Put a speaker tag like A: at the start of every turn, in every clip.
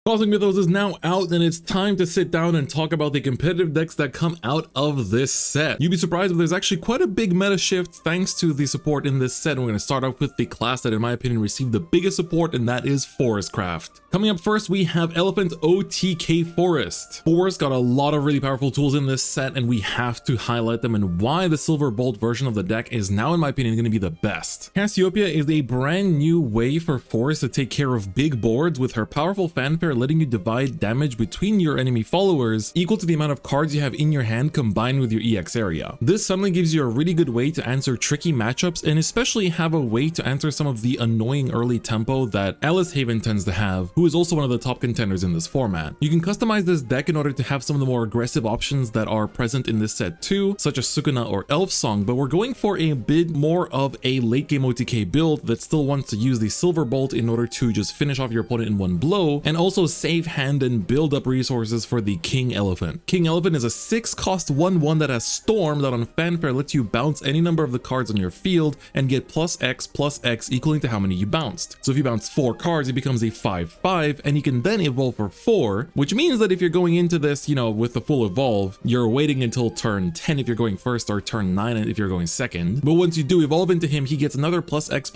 A: Cosmic Mythos is now out, and it's time to sit down and talk about the competitive decks that come out of this set. You'd be surprised, but there's actually quite a big meta shift thanks to the support in this set. We're going to start off with the class that, in my opinion, received the biggest support, and that is Forestcraft. Coming up first, we have Elephant OTK Forest. Forest got a lot of really powerful tools in this set, and we have to highlight them and why the Silver Bolt version of the deck is now, in my opinion, going to be the best. Cassiopeia is a brand new way for Forest to take care of big boards with her powerful fanfare, letting you divide damage between your enemy followers equal to the amount of cards you have in your hand combined with your EX area. This suddenly gives you a really good way to answer tricky matchups, and especially have a way to answer some of the annoying early tempo that Alice Haven tends to have, who is also one of the top contenders in this format. You can customize this deck in order to have some of the more aggressive options that are present in this set too, such as Sukuna or Elf Song, but we're going for a bit more of a late game OTK build that still wants to use the Silver Bolt in order to just finish off your opponent in one blow, and also save hand and build up resources for the King Elephant. King Elephant is a 6-cost 1/1 that has Storm that on fanfare lets you bounce any number of the cards on your field and get +X equaling to how many you bounced. So if you bounce 4 cards, it becomes a 5/5, and you can then evolve for 4, which means that if you're going into this, with the full evolve, you're waiting until turn 10 if you're going first, or turn 9 if you're going second. But once you do evolve into him, he gets another +X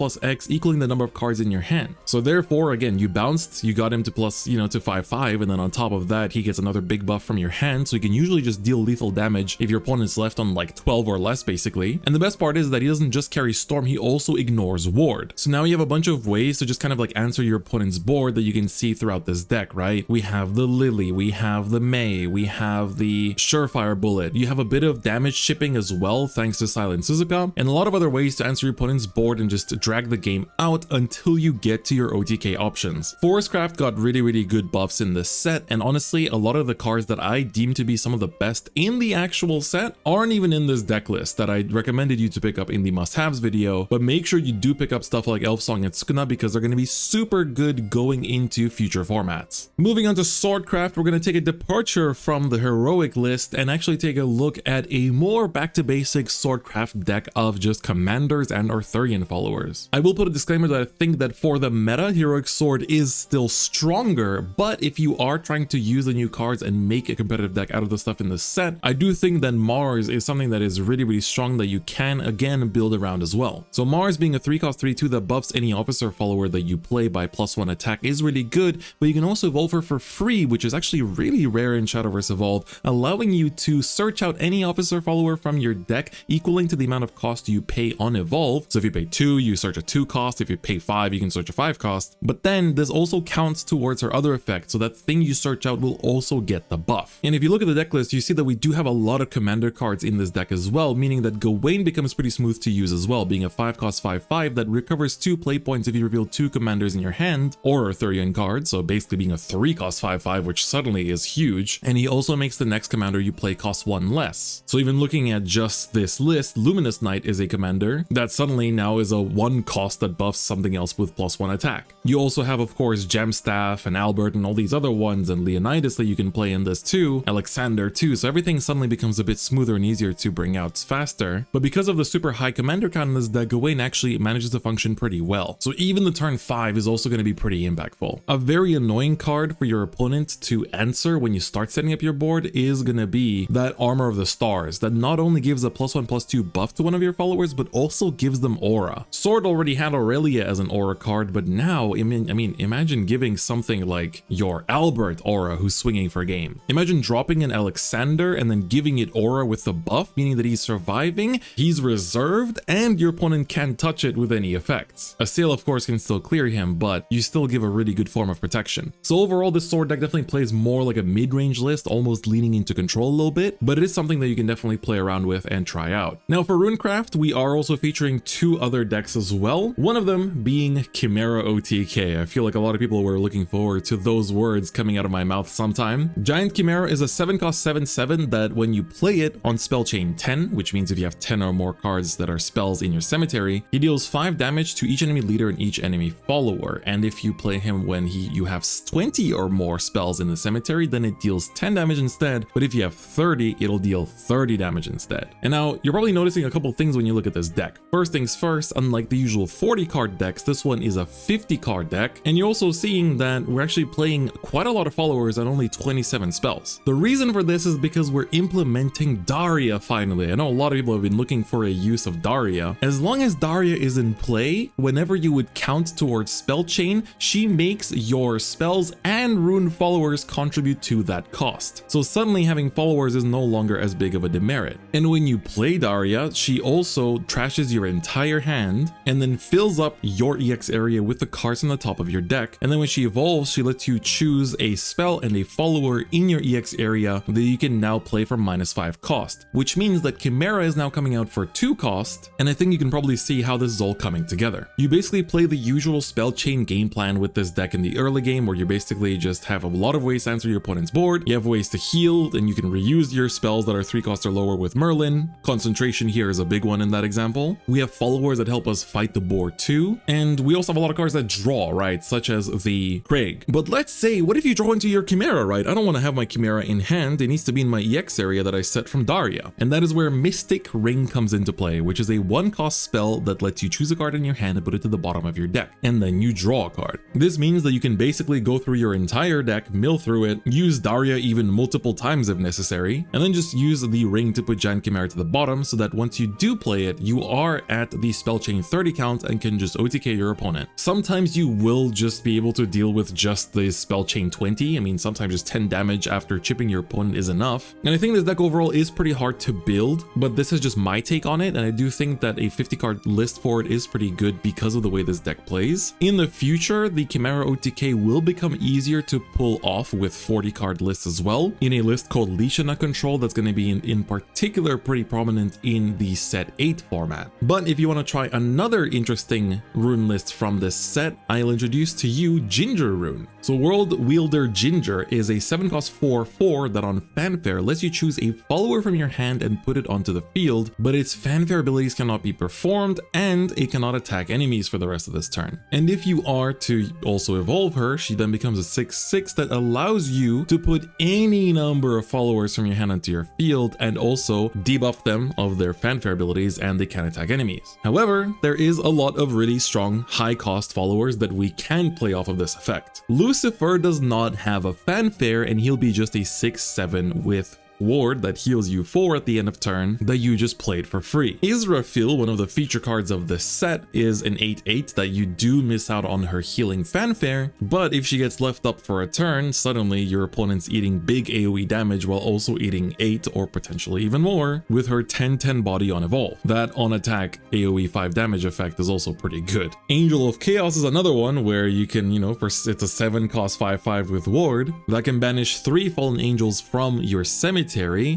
A: equaling the number of cards in your hand. So therefore, again, you bounced, you got him to to 5/5, and then on top of that, he gets another big buff from your hand, so you can usually just deal lethal damage if your opponent's left on like 12 or less, basically. And the best part is that he doesn't just carry Storm, he also ignores Ward. So now you have a bunch of ways to just kind of like answer your opponent's board that you can see throughout this deck, right? We have the Lily, we have the May, we have the Surefire Bullet. You have a bit of damage shipping as well, thanks to Silent Suzuka, and a lot of other ways to answer your opponent's board and just drag the game out until you get to your OTK options. Forestcraft got really good buffs in this set, and honestly, a lot of the cards that I deem to be some of the best in the actual set aren't even in this deck list that I recommended you to pick up in the must-haves video, but make sure you do pick up stuff like Elf Song and Sukuna because they're going to be super good going into future formats. Moving on to Swordcraft, we're going to take a departure from the heroic list and actually take a look at a more back-to-basic Swordcraft deck of just commanders and Arthurian followers. I will put a disclaimer that I think that for the meta, Heroic Sword is still stronger, but if you are trying to use the new cards and make a competitive deck out of the stuff in the set, I do think that Mars is something that is really strong that you can again build around as well. So Mars being a 3-cost 3/2 that buffs any officer follower that you play by +1 attack is really good, but you can also evolve her for free, which is actually really rare in Shadowverse Evolve, allowing you to search out any officer follower from your deck equaling to the amount of cost you pay on evolve. So if you pay 2, you search a 2 cost, if you pay 5, you can search a 5 cost, but then this also counts towards her other effect, so that thing you search out will also get the buff. And if you look at the deck list, you see that we do have a lot of commander cards in this deck as well, meaning that Gawain becomes pretty smooth to use as well, being a 5-cost 5/5 that recovers 2 play points if you reveal 2 commanders in your hand, or Arthurian cards, so basically being a 3-cost 5/5, which suddenly is huge. And he also makes the next commander you play cost 1 less. So even looking at just this list, Luminous Knight is a commander that suddenly now is a 1 cost that buffs something else with +1 attack. You also have, of course, Gemstaff and Albert and all these other ones, and Leonidas that you can play in this too, Alexander too, so everything suddenly becomes a bit smoother and easier to bring out faster. But because of the super high commander count in this deck, Gawain actually manages to function pretty well. So even the turn 5 is also going to be pretty impactful. A very annoying card for your opponent to answer when you start setting up your board is going to be that Armor of the Stars that not only gives a +1/+2 buff to one of your followers, but also gives them aura. Sword already had Aurelia as an aura card, but now, I mean, imagine giving something like your Albert aura who's swinging for game. Imagine dropping an Alexander and then giving it aura with the buff, meaning that he's surviving, he's reserved, and your opponent can't touch it with any effects. A Sail, of course, can still clear him, but you still give a really good form of protection. So overall, this sword deck definitely plays more like a mid-range list, almost leaning into control a little bit, but it is something that you can definitely play around with and try out. Now for Runecraft, we are also featuring 2 other decks as well, one of them being Chimera OTK. I feel like a lot of people were looking forward to those words coming out of my mouth sometime. Giant Chimera is a 7-cost 7/7 that when you play it on spell chain 10, which means if you have 10 or more cards that are spells in your cemetery, he deals 5 damage to each enemy leader and each enemy follower, and if you play him when you have 20 or more spells in the cemetery, then it deals 10 damage instead, but if you have 30, it'll deal 30 damage instead. And now, you're probably noticing a couple things when you look at this deck. First things first, unlike the usual 40 card decks, this one is a 50 card deck, and you're also seeing that we're actually actually playing quite a lot of followers and only 27 spells. The reason for this is because we're implementing Daria finally. I know a lot of people have been looking for a use of Daria. As long as Daria is in play, whenever you would count towards spell chain, she makes your spells and rune followers contribute to that cost. So suddenly having followers is no longer as big of a demerit. And when you play Daria, she also trashes your entire hand and then fills up your EX area with the cards on the top of your deck. And then when she evolves, she lets you choose a spell and a follower in your EX area that you can now play for -5 cost, which means that Chimera is now coming out for 2 cost, and I think you can probably see how this is all coming together. You basically play the usual spell chain game plan with this deck in the early game, where you basically just have a lot of ways to answer your opponent's board, you have ways to heal, and you can reuse your spells that are 3 cost or lower with Merlin. Concentration here is a big one in that example. We have followers that help us fight the board too, and we also have a lot of cards that draw, right, such as the Craig. But let's say, what if you draw into your Chimera, right? I don't want to have my Chimera in hand, it needs to be in my EX area that I set from Daria. And that is where Mystic Ring comes into play, which is a 1-cost spell that lets you choose a card in your hand and put it to the bottom of your deck, and then you draw a card. This means that you can basically go through your entire deck, mill through it, use Daria even multiple times if necessary, and then just use the ring to put Giant Chimera to the bottom, so that once you do play it, you are at the spell chain 30 count and can just OTK your opponent. Sometimes you will just be able to deal with just the spell chain 20. I mean, sometimes just 10 damage after chipping your opponent is enough. And I think this deck overall is pretty hard to build, but this is just my take on it, and I do think that a 50 card list for it is pretty good because of the way this deck plays. In the future, the Chimera OTK will become easier to pull off with 40 card lists as well, in a list called Lishana Control that's going to be in particular pretty prominent in the set 8 format. But if you want to try another interesting rune list from this set, I'll introduce to you Ginger Rune. So World Wielder Ginger is a 7-cost 4/4 that on Fanfare lets you choose a follower from your hand and put it onto the field, but its Fanfare abilities cannot be performed and it cannot attack enemies for the rest of this turn. And if you are to also evolve her, she then becomes a 6/6 that allows you to put any number of followers from your hand onto your field and also debuff them of their Fanfare abilities, and they can attack enemies. However, there is a lot of really strong high-cost followers that we can play off of this effect. Lucifer does not have a Fanfare, and he'll be just a 6/7 with ward that heals you 4 at the end of turn that you just played for free. Israfil, one of the feature cards of this set, is an 8/8 that you do miss out on her healing Fanfare, but if she gets left up for a turn, suddenly your opponent's eating big AoE damage while also eating 8 or potentially even more with her 10/10 body on evolve. That on attack AoE 5 damage effect is also pretty good. Angel of Chaos is another one where you can, it's a 7-cost 5/5 with ward that can banish 3 fallen angels from your cemetery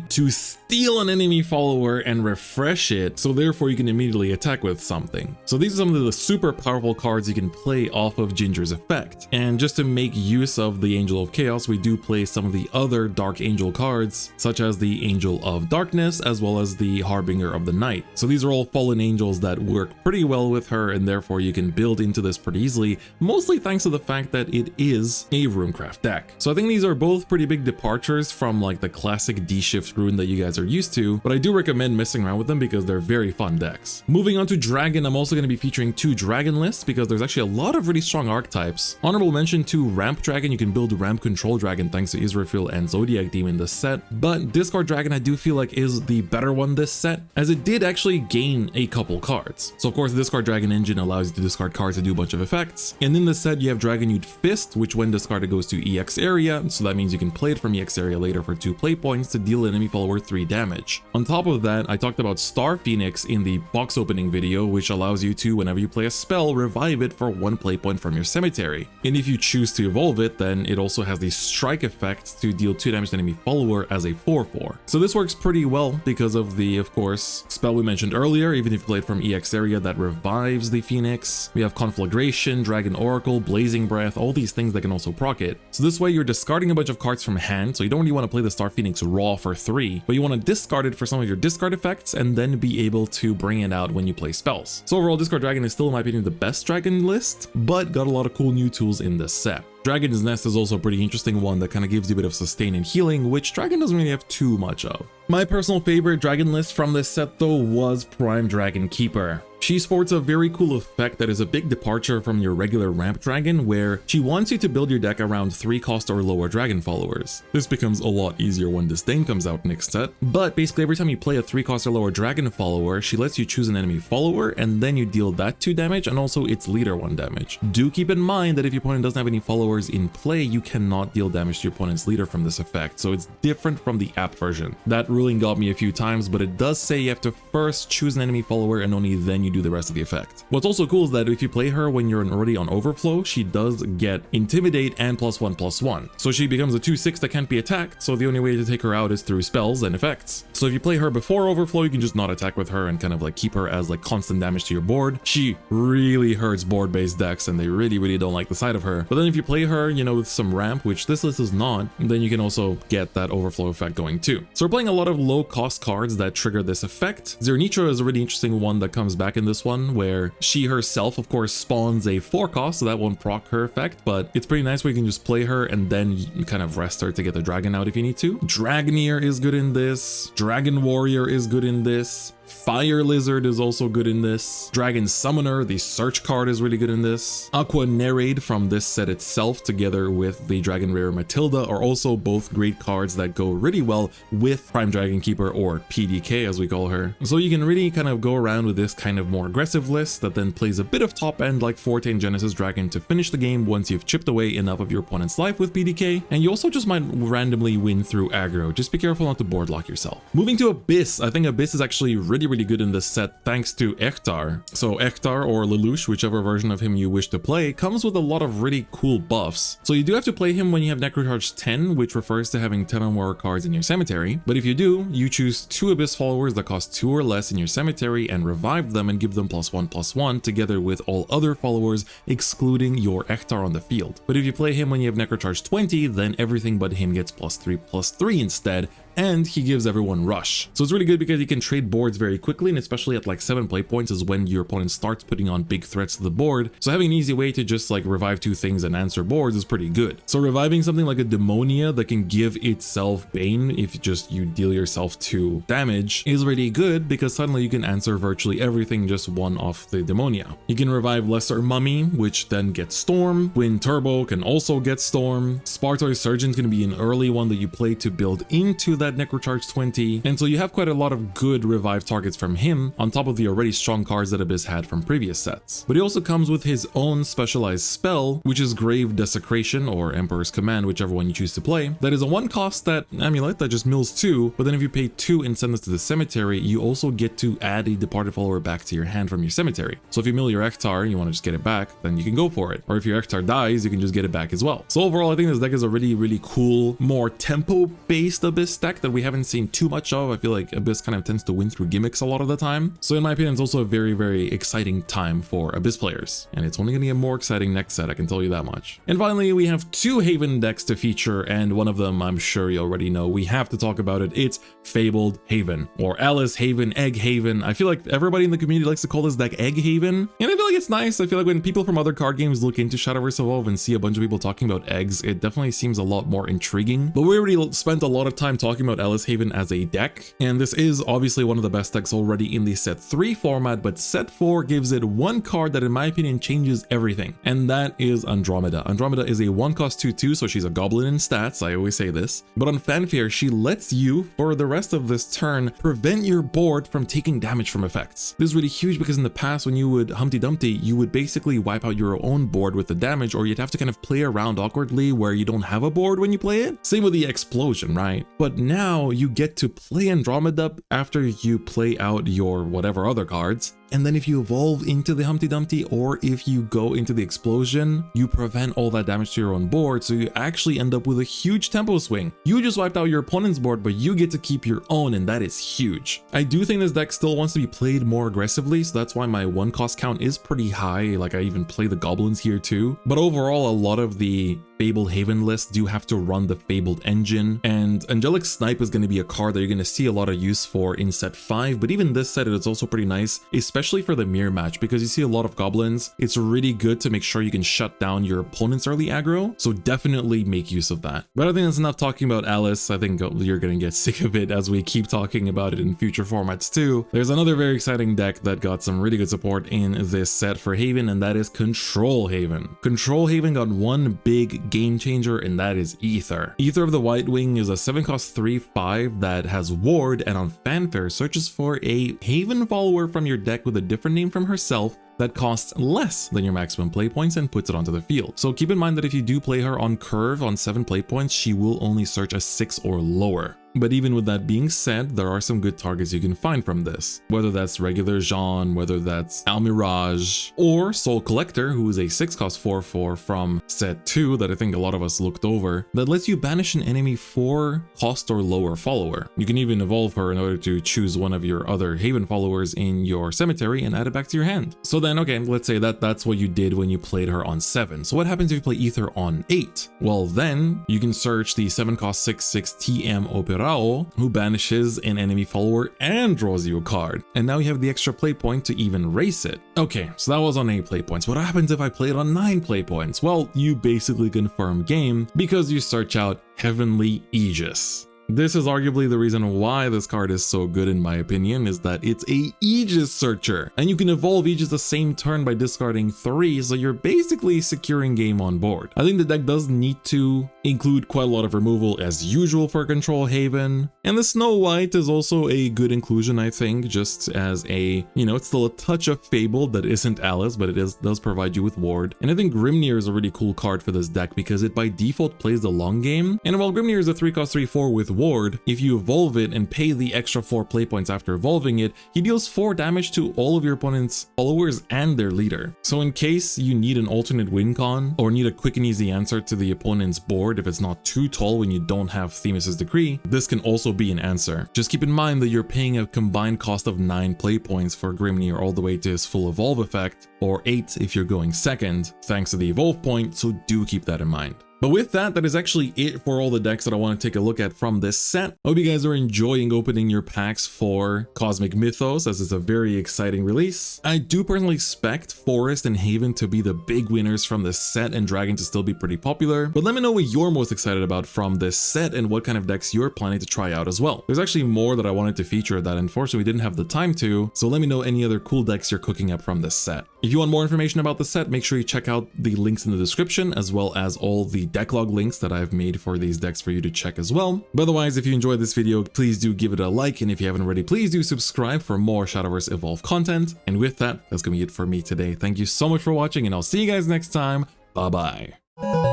A: to steal an enemy follower and refresh it, so therefore you can immediately attack with something. So these are some of the super powerful cards you can play off of Ginger's effect. And just to make use of the Angel of Chaos, we do play some of the other Dark Angel cards, such as the Angel of Darkness, as well as the Harbinger of the Night. So these are all fallen angels that work pretty well with her, and therefore you can build into this pretty easily, mostly thanks to the fact that it is a Runecraft deck. So I think these are both pretty big departures from like the classic D-Shift rune that you guys are used to, but I do recommend messing around with them because they're very fun decks. Moving on to Dragon, I'm also going to be featuring 2 Dragon lists because there's actually a lot of really strong archetypes. Honorable mention to Ramp Dragon. You can build Ramp Control Dragon thanks to Israfil and Zodiac Demon this set, but Discard Dragon I do feel like is the better one this set, as it did actually gain a couple cards. So of course the Discard Dragon engine allows you to discard cards to do a bunch of effects, and in this set you have Dragonute Fist, which when discarded goes to EX area, so that means you can play it from EX area later for 2 play points to deal enemy follower 3 damage. On top of that, I talked about Star Phoenix in the box opening video, which allows you to, whenever you play a spell, revive it for 1 play point from your cemetery. And if you choose to evolve it, then it also has the strike effect to deal 2 damage to enemy follower as a 4/4. So this works pretty well because of the, of course, spell we mentioned earlier. Even if you play it from EX area, that revives the Phoenix. We have Conflagration, Dragon Oracle, Blazing Breath, all these things that can also proc it. So this way you're discarding a bunch of cards from hand, so you don't really want to play the Star Phoenix raw for 3, but you want to discard it for some of your discard effects and then be able to bring it out when you play spells. So overall, Discard Dragon is still, in my opinion, the best dragon list, but got a lot of cool new tools in this set. Dragon's Nest is also a pretty interesting one that kind of gives you a bit of sustain and healing, which Dragon doesn't really have too much of. My personal favorite dragon list from this set though was Prime Dragon Keeper. She sports a very cool effect that is a big departure from your regular ramp dragon, where she wants you to build your deck around 3 cost or lower dragon followers. This becomes a lot easier when Disdain comes out next set, but basically every time you play a 3 cost or lower dragon follower, she lets you choose an enemy follower and then you deal that 2 damage and also its leader 1 damage. Do keep in mind that if your opponent doesn't have any followers in play, you cannot deal damage to your opponent's leader from this effect, so it's different from the app version. That ruling got me a few times, but it does say you have to first choose an enemy follower and only then you do the rest of the effect. What's also cool is that if you play her when you're already on overflow, she does get intimidate and +1/+1. So she becomes a 2/6 that can't be attacked, so the only way to take her out is through spells and effects. So if you play her before overflow, you can just not attack with her and kind of like keep her as like constant damage to your board. She really hurts board-based decks and they really don't like the sight of her. But then if you play her, you know, with some ramp, which this list is not, then you can also get that overflow effect going too. So we're playing a lot of low cost cards that trigger this effect. Zernitra is a really interesting one that comes back in this one, where she herself of course spawns a 4 cost, so that won't proc her effect, but it's pretty nice where you can just play her and then you kind of rest her to get the dragon out if you need to. Dragoneer is good in this. Dragon Warrior is good in this. Fire Lizard is also good in this. Dragon Summoner, the search card, is really good in this. Aqua Nerade from this set itself together with the Dragon Rare Matilda are also both great cards that go really well with Prime Dragon Keeper, or PDK as we call her. So you can really kind of go around with this kind of more aggressive list that then plays a bit of top end like Forte and Genesis Dragon to finish the game once you've chipped away enough of your opponent's life with PDK, and you also just might randomly win through aggro. Just be careful not to board lock yourself. Moving to Abyss, I think Abyss is actually really good in this set thanks to Ektar. So Ektar, or Lelouch, whichever version of him you wish to play, comes with a lot of really cool buffs. So you do have to play him when you have Necrocharge 10, which refers to having 10 or more cards in your cemetery. But if you do, you choose 2 Abyss followers that cost 2 or less in your cemetery and revive them and give them +1/+1 together with all other followers excluding your Ektar on the field. But if you play him when you have Necrocharge 20, then everything but him gets +3/+3 instead, and he gives everyone rush. So it's really good because you can trade boards very quickly, and especially at like 7 play points is when your opponent starts putting on big threats to the board. So having an easy way to just like revive 2 things and answer boards is pretty good. So reviving something like a Demonia that can give itself Bane if you deal yourself 2 damage is really good, because suddenly you can answer virtually everything just 1 off the Demonia. You can revive Lesser Mummy, which then gets Storm. Wind Turbo can also get Storm. Spartoid Surgeon is going to be an early one that you play to build into that Necrocharge 20, and so you have quite a lot of good revive targets from him on top of the already strong cards that Abyss had from previous sets. But he also comes with his own specialized spell, which is Grave Desecration, or Emperor's Command, whichever one you choose to play. That is a 1 cost that amulet that just mills 2, but then if you pay 2 and send this to the cemetery, you also get to add a departed follower back to your hand from your cemetery. So if you mill your Ektar and you want to just get it back, then you can go for it. Or if your Ektar dies, you can just get it back as well. So overall, I think this deck is a really cool, more tempo-based Abyss deck that we haven't seen too much of. I feel like Abyss kind of tends to win through gimmicks a lot of the time. So in my opinion, it's also a very exciting time for Abyss players. And it's only going to get more exciting next set, I can tell you that much. And finally, we have 2 Haven decks to feature, and one of them I'm sure you already know. We have to talk about it. It's Fabled Haven, or Alice Haven, Egg Haven. I feel like everybody in the community likes to call this deck Egg Haven, and I feel like it's nice. I feel like when people from other card games look into Shadowverse Evolve and see a bunch of people talking about eggs, it definitely seems a lot more intriguing. But we already spent a lot of time talking about Alice Haven as a deck, and this is obviously one of the best decks already in the set 3 format, but set 4 gives it 1 card that in my opinion changes everything, and that is Andromeda. Andromeda is a 1 cost 2/2, so she's a goblin in stats, I always say this, but on Fanfare she lets you, for the rest of this turn, prevent your board from taking damage from effects. This is really huge because in the past when you would Humpty Dumpty, you would basically wipe out your own board with the damage, or you'd have to kind of play around awkwardly where you don't have a board when you play it. Same with the explosion, right? But now you get to play Andromeda after you play out your whatever other cards, and then if you evolve into the Humpty Dumpty, or if you go into the explosion, you prevent all that damage to your own board, so you actually end up with a huge tempo swing. You just wiped out your opponent's board, but you get to keep your own, and that is huge. I do think this deck still wants to be played more aggressively, so that's why my 1 cost count is pretty high. Like I even play the goblins here too, but overall a lot of the Fabled Haven list do have to run the Fabled engine, and Angelic Snipe is going to be a card that you're going to see a lot of use for in set 5, but even this set is also pretty nice, especially for the mirror match, because you see a lot of goblins. It's really good to make sure you can shut down your opponent's early aggro, so definitely make use of that. But I think that's enough talking about Alice. I think you're going to get sick of it as we keep talking about it in future formats too. There's another very exciting deck that got some really good support in this set for Haven, and that is Control Haven. Control Haven got one big game changer, and that is Ether. Ether of the White Wing is a 7-cost 3/5 that has Ward, and on Fanfare searches for a Haven follower from your deck with a different name from herself that costs less than your maximum play points and puts it onto the field. So keep in mind that if you do play her on curve on 7 play points, she will only search a 6 or lower. But even with that being said, there are some good targets you can find from this, whether that's regular Jean, whether that's Almirage, or Soul Collector, who is a 6-cost 4/4 from set 2 that I think a lot of us looked over, that lets you banish an enemy 4-cost or lower follower. You can even evolve her in order to choose one of your other Haven followers in your cemetery and add it back to your hand. So then, okay, let's say that's what you did when you played her on 7. So what happens if you play Ether on 8? Well, then you can search the 7-cost 6/6 TM Opera, who banishes an enemy follower and draws you a card. And now you have the extra play point to even race it. Okay, so that was on 8 play points. What happens if I play it on 9 play points? Well, you basically confirm game because you search out Heavenly Aegis. This is arguably the reason why this card is so good in my opinion, is that it's a Aegis searcher, and you can evolve Aegis the same turn by discarding 3, so you're basically securing game on board. I think the deck does need to include quite a lot of removal as usual for Control Haven, and the Snow White is also a good inclusion, I think, just as a, it's still a touch of Fabled that isn't Alice, but it does provide you with Ward. And I think Grimnir is a really cool card for this deck because it by default plays the long game, and while Grimnir is a 3-cost 3/4 with Ward, if you evolve it and pay the extra 4 play points after evolving it, he deals 4 damage to all of your opponent's followers and their leader. So in case you need an alternate win con, or need a quick and easy answer to the opponent's board if it's not too tall when you don't have Themis' Decree, this can also be an answer. Just keep in mind that you're paying a combined cost of 9 play points for Grimnir all the way to his full evolve effect, or 8 if you're going second, thanks to the evolve point, so do keep that in mind. But with that, that is actually it for all the decks that I want to take a look at from this set. I hope you guys are enjoying opening your packs for Cosmic Mythos, as it's a very exciting release. I do personally expect Forest and Haven to be the big winners from this set, and Dragon to still be pretty popular. But let me know what you're most excited about from this set and what kind of decks you're planning to try out as well. There's actually more that I wanted to feature that unfortunately we didn't have the time to, so let me know any other cool decks you're cooking up from this set. If you want more information about the set, make sure you check out the links in the description, as well as all the decklog links that I've made for these decks for you to check as well. But otherwise, if you enjoyed this video, please do give it a like, and if you haven't already, please do subscribe for more Shadowverse Evolve content. And with that, that's gonna be it for me today. Thank you so much for watching, and I'll see you guys next time. Bye bye.